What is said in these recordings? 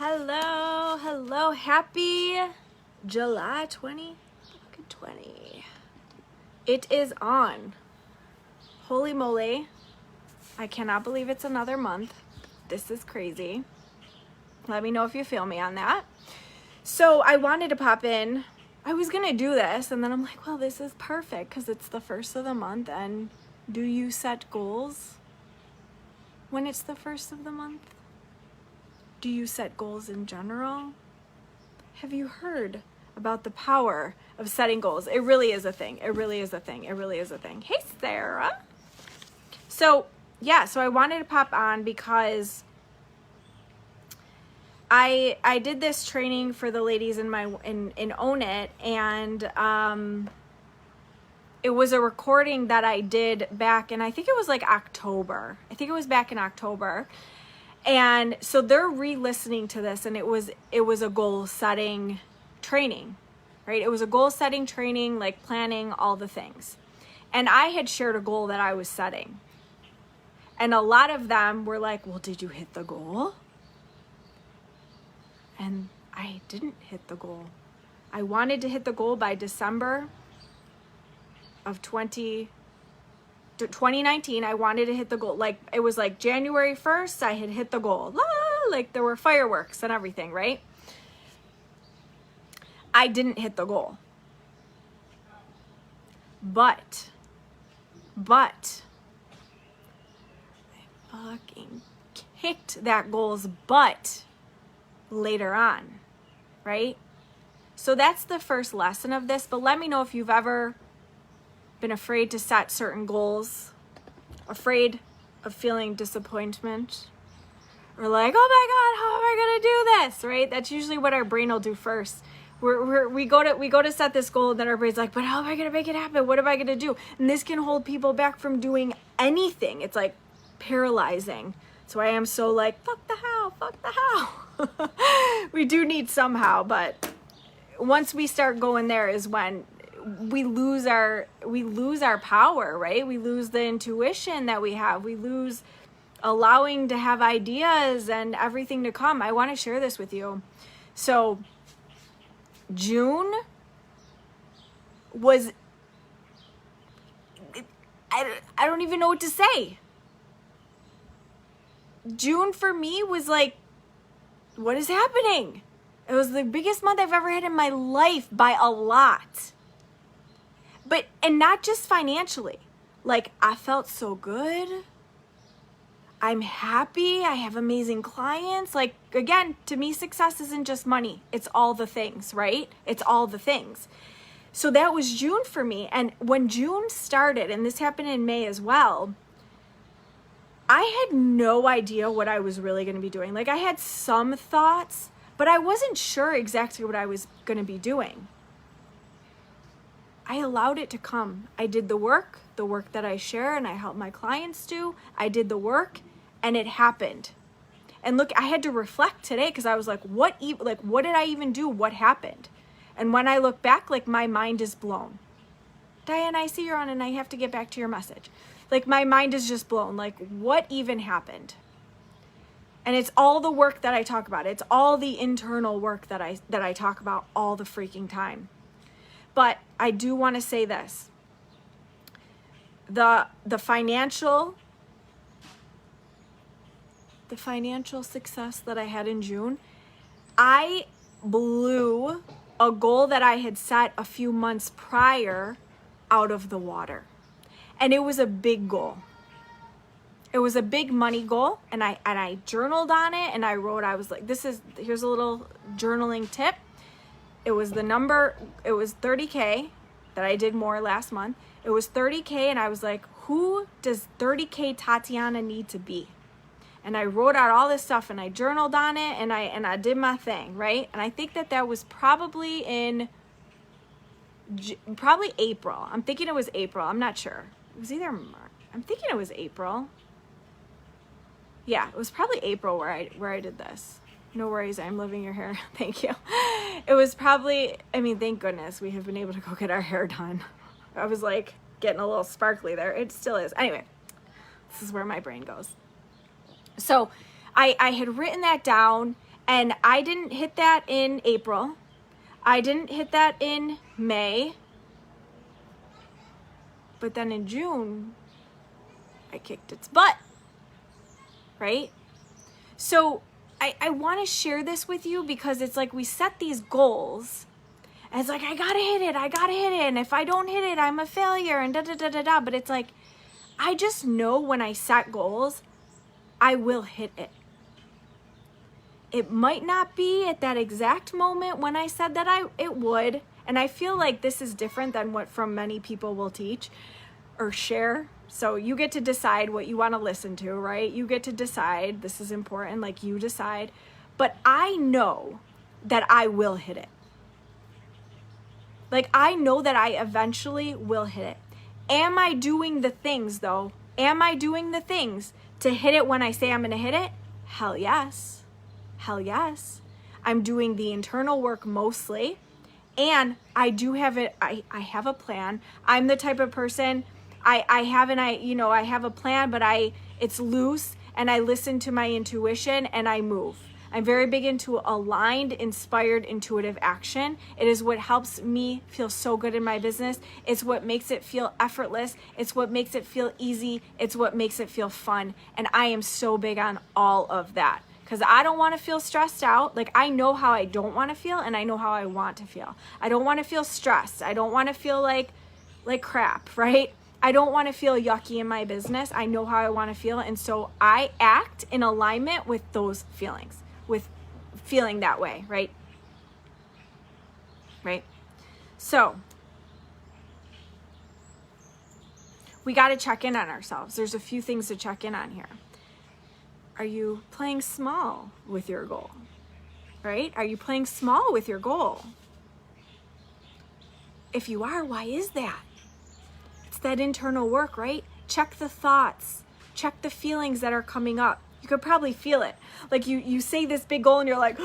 Hello, happy July 2020. It is on. Holy moly, I cannot believe it's another month. This is crazy. Let me know if you feel me on that. So I wanted to pop in. I was gonna do this and then I'm like, well, this is perfect because it's the first of the month. And do you set goals when it's the first of the month? Do you set goals in general? Have you heard about the power of setting goals? It really is a thing. It really is a thing. It really is a thing. Hey, Sarah. So I wanted to pop on because I did this training for the ladies in Own It, and it was a recording that I did back in, I think it was like October. I think it was back in October. And so they're re-listening to this, and it was a goal setting training, right? It was a goal setting training, like planning all the things. And I had shared a goal that I was setting. And a lot of them were like, well, did you hit the goal? And I didn't hit the goal. I wanted to hit the goal by December of 2019. I wanted to hit the goal. Like, it was like January 1st, I had hit the goal. Like there were fireworks and everything, right? I didn't hit the goal. But I fucking kicked that goal's butt later on, right? So that's the first lesson of this. But let me know if you've ever been afraid to set certain goals, afraid of feeling disappointment, or like, oh my God, how am I gonna do this, right? That's usually what our brain will do first. We go to set this goal, and then our brain's like, but how am I gonna make it happen? What am I gonna do? And this can hold people back from doing anything. It's like paralyzing. So I am so like, fuck the how. We do need somehow, but once we start going there is when we lose our power, right? We lose the intuition that we have. We lose allowing to have ideas and everything to come. I want to share this with you. So June was, I don't even know what to say. June for me was like, what is happening? It was the biggest month I've ever had in my life by a lot. And not just financially. Like, I felt so good. I'm happy. I have amazing clients. Like, again, to me, success isn't just money. It's all the things, right? It's all the things. So that was June for me. And when June started, and this happened in May as well, I had no idea what I was really going to be doing. Like, I had some thoughts, but I wasn't sure exactly what I was going to be doing. I allowed it to come. I did the work that I share and I help my clients do. I did the work and it happened. And look, I had to reflect today because I was like, what did I even do? What happened? And when I look back, like, my mind is blown. Diane, I see you're on and I have to get back to your message. Like, my mind is just blown. Like, what even happened? And it's all the work that I talk about. It's all the internal work that I talk about all the freaking time. But I do want to say this. The financial success that I had in June, I blew a goal that I had set a few months prior out of the water. And it was a big goal. It was a big money goal, and I journaled on it, and I wrote, I was like, here's a little journaling tip. It was 30K that I did more last month. It was 30K, and I was like, who does 30K Tatiana need to be? And I wrote out all this stuff, and I journaled on it, and I did my thing, right? And I think that was probably in April. I'm thinking it was April. I'm not sure. It was either March. I'm thinking it was April. Yeah, it was probably April where I did this. No worries, I'm loving your hair. Thank you. It was probably, thank goodness we have been able to go get our hair done. I was like getting a little sparkly there. It still is. Anyway, this is where my brain goes. So I had written that down, And I didn't hit that in April. I didn't hit that in May. But then in June, I kicked its butt, right? So I want to share this with you because it's like we set these goals and it's like, I gotta hit it. And if I don't hit it, I'm a failure and da-da-da-da-da. But it's like, I just know when I set goals, I will hit it. It might not be at that exact moment when I said that it would. And I feel like this is different than what from many people will teach or share. So you get to decide what you want to listen to, right? You get to decide. This is important, like you decide. But I know that I will hit it. Like I know that I eventually will hit it. Am I doing the things though? Am I doing the things to hit it when I say I'm going to hit it? Hell yes. Hell yes. I'm doing the internal work mostly. And I do have it. I have a plan. I'm the type of person I have a plan, but it's loose and I listen to my intuition and I move. I'm very big into aligned, inspired, intuitive action. It is what helps me feel so good in my business. It's what makes it feel effortless. It's what makes it feel easy. It's what makes it feel fun. And I am so big on all of that because I don't want to feel stressed out. Like I know how I don't want to feel and I know how I want to feel. I don't want to feel stressed. I don't want to feel like crap, right? I don't want to feel yucky in my business. I know how I want to feel. And so I act in alignment with those feelings, with feeling that way, right? Right? So we got to check in on ourselves. There's a few things to check in on here. Are you playing small with your goal? Right? Are you playing small with your goal? If you are, why is that? It's that internal work, right? Check the thoughts. Check the feelings that are coming up. You could probably feel it. Like you say this big goal and you're like,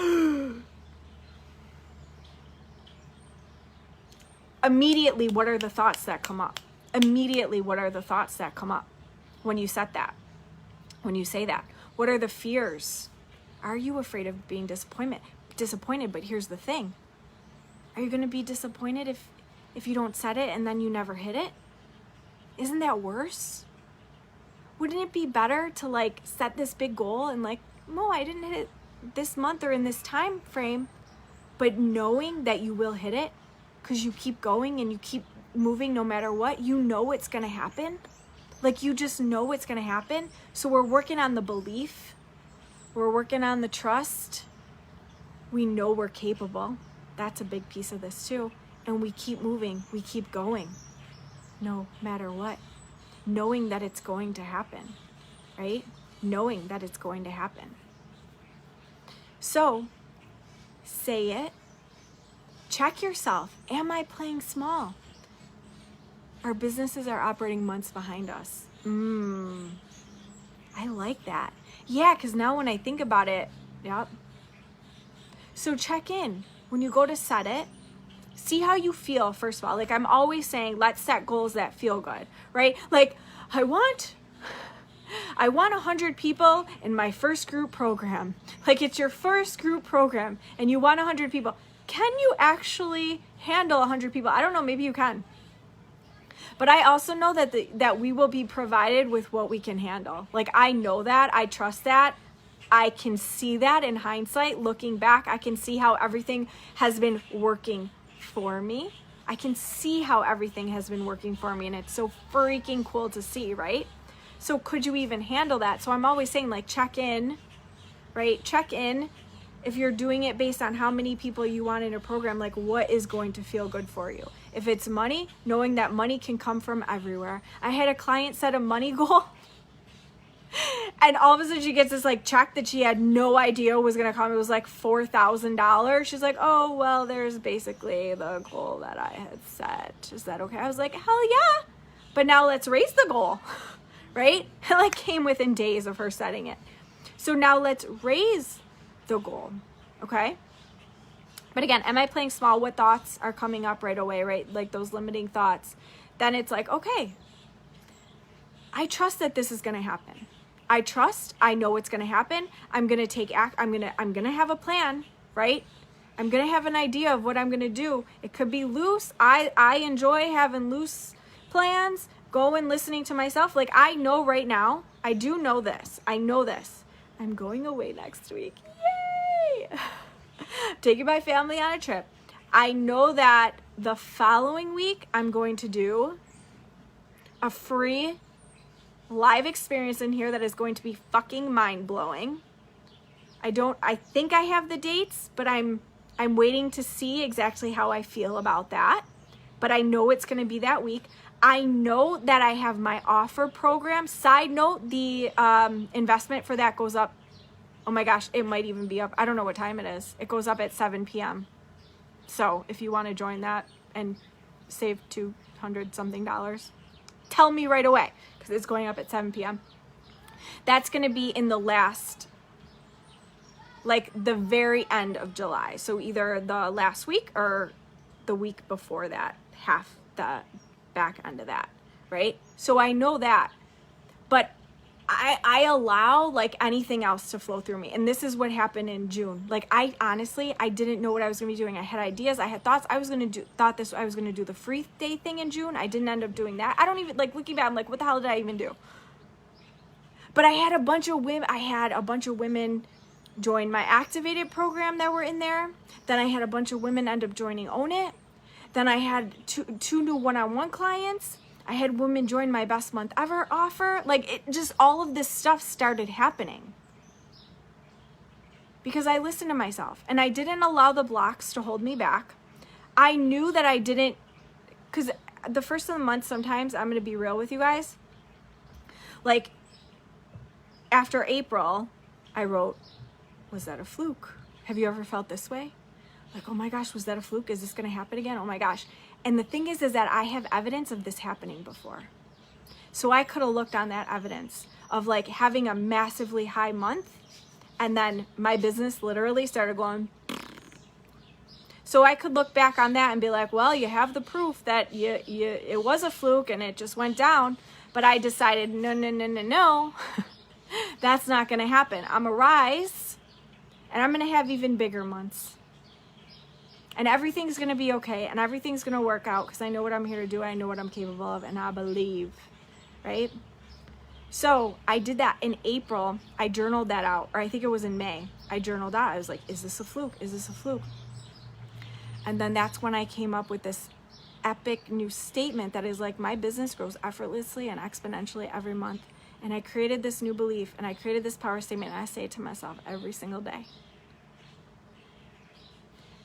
immediately, what are the thoughts that come up? Immediately, what are the thoughts that come up when you set that? When you say that? What are the fears? Are you afraid of being disappointed? But here's the thing. Are you going to be disappointed if you don't set it and then you never hit it? Isn't that worse? Wouldn't it be better to set this big goal and no, I didn't hit it this month or in this time frame, but knowing that you will hit it because you keep going and you keep moving no matter what, you know it's going to happen. You just know it's going to happen. So we're working on the belief. We're working on the trust. We know we're capable. That's a big piece of this too. And we keep moving. We keep going. No matter what. Knowing that it's going to happen. Right? Knowing that it's going to happen. So, say it. Check yourself. Am I playing small? Our businesses are operating months behind us. I like that. Yeah, because now when I think about it, yep. So check in. When you go to set it, see how you feel, first of all. I'm always saying, let's set goals that feel good, right? I want 100 people in my first group program. It's your first group program and you want 100 people. Can you actually handle 100 people? I don't know, maybe you can. But I also know that we will be provided with what we can handle. I know that, I trust that. I can see that in hindsight, looking back. I can see how everything has been working for me. I can see how everything has been working for me, and it's so freaking cool to see, right? So could you even handle that? So I'm always saying check in, right? Check in. If you're doing it based on how many people you want in a program, what is going to feel good for you? If it's money, knowing that money can come from everywhere. I had a client set a money goal and all of a sudden she gets this check that she had no idea was going to come. It was $4,000. She's like, oh, well, there's basically the goal that I had set. Is that okay? I was like, hell yeah. But now let's raise the goal, right? It came within days of her setting it. So now let's raise the goal, okay? But again, am I playing small? What thoughts are coming up right away, right? Those limiting thoughts. Then it's okay, I trust that this is going to happen. I trust. I know what's going to happen. I'm going to take act. I'm going to have a plan, right? I'm going to have an idea of what I'm going to do. It could be loose. I enjoy having loose plans, going, listening to myself. Like, I know right now, I do know this. I know this. I'm going away next week. Yay! Taking my family on a trip. I know that the following week, I'm going to do a free live experience in here that is going to be fucking mind-blowing. I think I have the dates, but I'm waiting to see exactly how I feel about that. But I know it's going to be that week. I know that I have my offer program. Side note, the investment for that goes up. Oh my gosh, it might even be up. I don't know what time it is. It goes up at 7 p.m. So if you want to join that and save $200 something, tell me right away, because it's going up at 7 p.m. That's going to be in the last, like the very end of July. So either the last week or the week before that, half the back end of that, right? So I know that, but I allow like anything else to flow through me. And this is what happened in June. Like, I honestly, I didn't know what I was going to be doing. I had ideas. I had thoughts. I was going to do the free day thing in June. I didn't end up doing that. I don't even, like, looking back, I'm like, what the hell did I even do? But I had a bunch of women join my activated program that were in there. Then I had a bunch of women end up joining Own It. Then I had two new one-on-one clients. I had women join my best month ever offer. Like, it just, all of this stuff started happening because I listened to myself and I didn't allow the blocks to hold me back. I knew that I didn't, because the first of the month, sometimes, I'm going to be real with you guys. Like, after April, I wrote, was that a fluke? Have you ever felt this way? Like, oh my gosh, was that a fluke? Is this going to happen again? Oh my gosh. And the thing is that I have evidence of this happening before. So I could have looked on that evidence of like having a massively high month, and then my business literally started going. So I could look back on that and be like, well, you have the proof that it was a fluke and it just went down. But I decided, no, that's not going to happen. I'm going to rise and I'm going to have even bigger months. And everything's going to be okay. And everything's going to work out because I know what I'm here to do. I know what I'm capable of. And I believe, right? So I did that in April. I journaled that out. Or I think it was in May. I journaled out. I was like, is this a fluke? Is this a fluke? And then that's when I came up with this epic new statement that is like, my business grows effortlessly and exponentially every month. And I created this new belief. And I created this power statement. And I say it to myself every single day.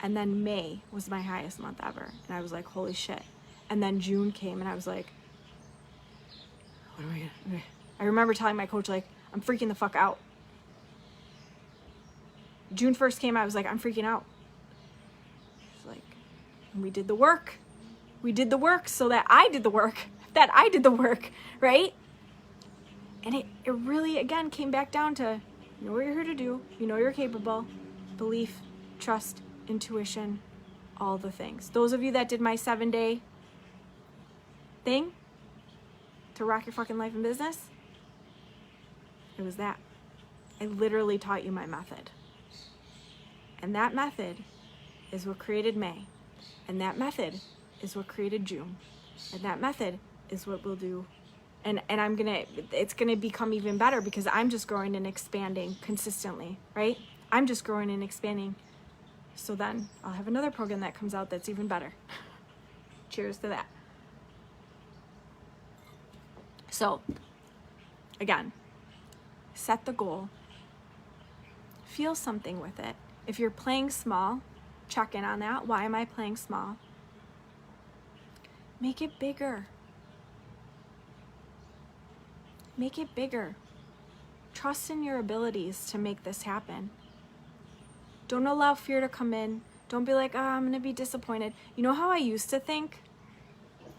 And then May was my highest month ever. And I was like, holy shit. And then June came and I was like, what am I gonna do? I remember telling my coach, like, I'm freaking the fuck out. June 1st came, I was like, I'm freaking out. She's like, and we did the work. We did the work so that I did the work. Right? And it really, again, came back down to, you know what you're here to do. You know you're capable. Belief, trust, intuition, all the things. Those of you that did my 7-day thing to rock your fucking life and business, it was that. I literally taught you my method. And that method is what created May. And that method is what created June. And that method is what we'll do. And it's gonna become even better because I'm just growing and expanding consistently, right? I'm just growing and expanding. So then I'll have another program that comes out that's even better. Cheers to that. So, again, set the goal. Feel something with it. If you're playing small, check in on that. Why am I playing small? Make it bigger. Make it bigger. Trust in your abilities to make this happen. Don't allow fear to come in. Don't be like, oh, I'm going to be disappointed. You know how I used to think?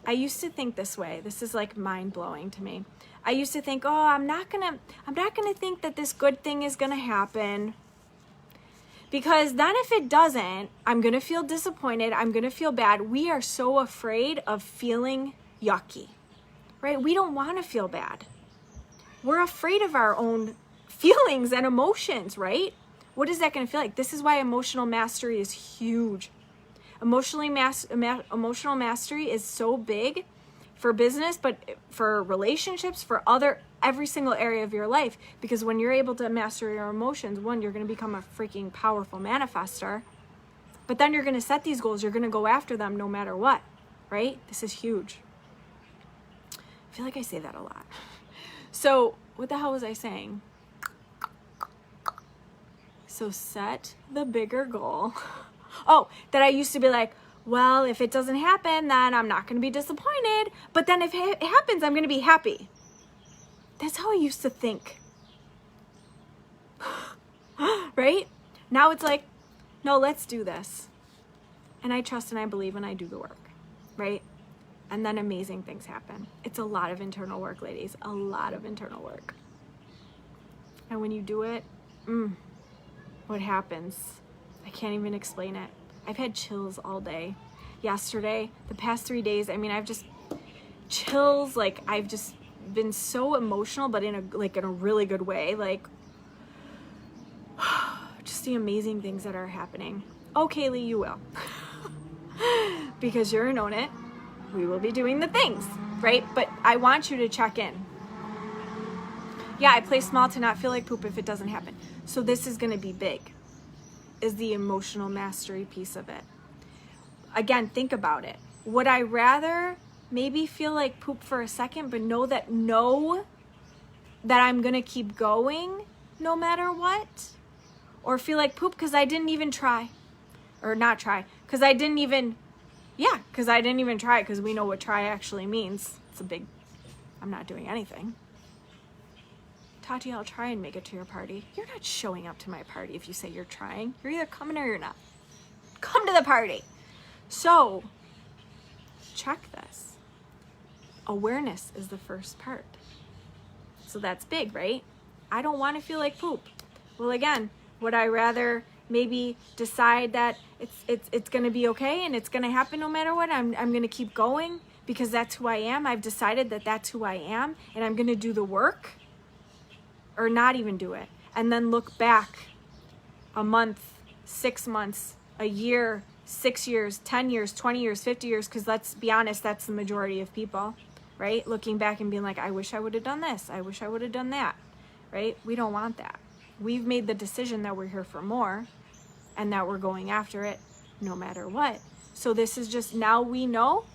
I used to think this way. This is like mind-blowing to me. I used to think, oh, I'm not going to think that this good thing is going to happen. Because then if it doesn't, I'm going to feel disappointed. I'm going to feel bad. We are so afraid of feeling yucky, right? We don't want to feel bad. we're afraid of our own feelings and emotions, right? What is that going to feel like? This is why emotional mastery is huge. Emotional mastery is so big for business, but for relationships, for every single area of your life. Because when you're able to master your emotions, one, you're going to become a freaking powerful manifester. But then you're going to set these goals. You're going to go after them no matter what, right? This is huge. I feel like I say that a lot. So what the hell was I saying? So set the bigger goal. Oh, that I used to be like, well, if it doesn't happen, then I'm not going to be disappointed. But then if it happens, I'm going to be happy. That's how I used to think. Right? Now it's like, no, let's do this. And I trust and I believe and I do the work. Right? And then amazing things happen. It's a lot of internal work, ladies. A lot of internal work. And when you do it, what happens? I can't even explain it. I've had chills all day. Yesterday, the past 3 days, I mean, I've just chills. Like, I've just been so emotional, but in a really good way. Like, just the amazing things that are happening. Oh, Kaylee, you will. Because you're in Own It. We will be doing the things, right? But I want you to check in. Yeah, I play small to not feel like poop if it doesn't happen. So this is going to be big, is the emotional mastery piece of it. Again, think about it. Would I rather maybe feel like poop for a second, but know that I'm going to keep going no matter what? Or feel like poop because I didn't even try? Or not try, because I didn't even try, because we know what try actually means. It's a big, I'm not doing anything. Tati, I'll try and make it to your party. You're not showing up to my party if you say you're trying. You're either coming or you're not. Come to the party. So, check this. Awareness is the first part. So that's big, right? I don't want to feel like poop. Well, again, would I rather maybe decide that it's going to be okay and it's going to happen no matter what? I'm going to keep going because that's who I am. I've decided that that's who I am and I'm going to do the work, or not even do it. And then look back a month, 6 months, a year, 6 years, 10 years, 20 years, 50 years, because let's be honest, that's the majority of people, right? Looking back and being like, I wish I would have done this. I wish I would have done that, right? We don't want that. We've made the decision that we're here for more and that we're going after it no matter what. So this is just, now we know,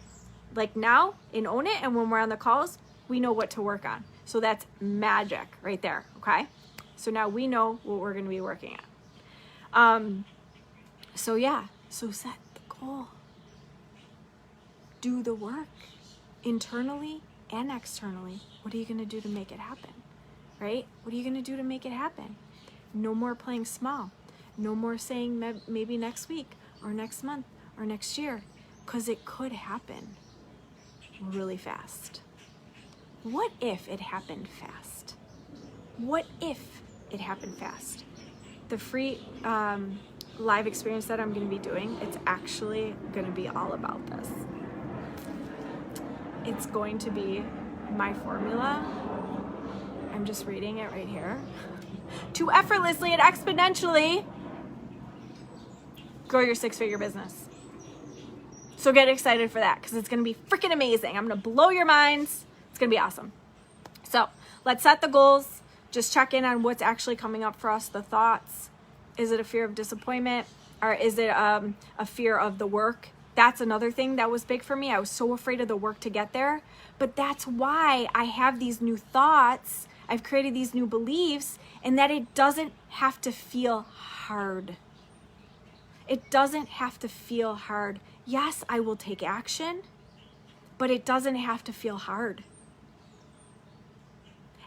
like now in Own It, and when we're on the calls, we know what to work on. So that's magic right there, okay? So now we know what we're going to be working at. So yeah, so set the goal. Do the work internally and externally. What are you going to do to make it happen, right? What are you going to do to make it happen? No more playing small. No more saying maybe next week or next month or next year, because it could happen really fast. What if it happened fast? What if it happened fast? The free live experience that I'm going to be doing, it's actually going to be all about this. It's going to be my formula. I'm just reading it right here. To effortlessly and exponentially grow your 6-figure business. So get excited for that, because it's going to be freaking amazing. I'm going to blow your minds. It's going to be awesome. So let's set the goals. Just check in on what's actually coming up for us, the thoughts. Is it a fear of disappointment? Or is it a fear of the work? That's another thing that was big for me. I was so afraid of the work to get there. But that's why I have these new thoughts. I've created these new beliefs, and that it doesn't have to feel hard. It doesn't have to feel hard. Yes, I will take action, but it doesn't have to feel hard.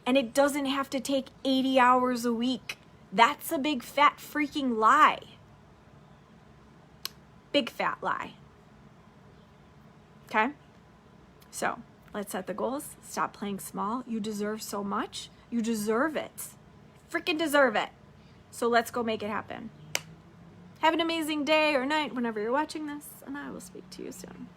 And it doesn't have to take 80 hours a week. That's a big fat freaking lie. Big fat lie. Okay? So, let's set the goals. Stop playing small. You deserve so much. You deserve it. Freaking deserve it. So let's go make it happen. Have an amazing day or night whenever you're watching this, and I will speak to you soon.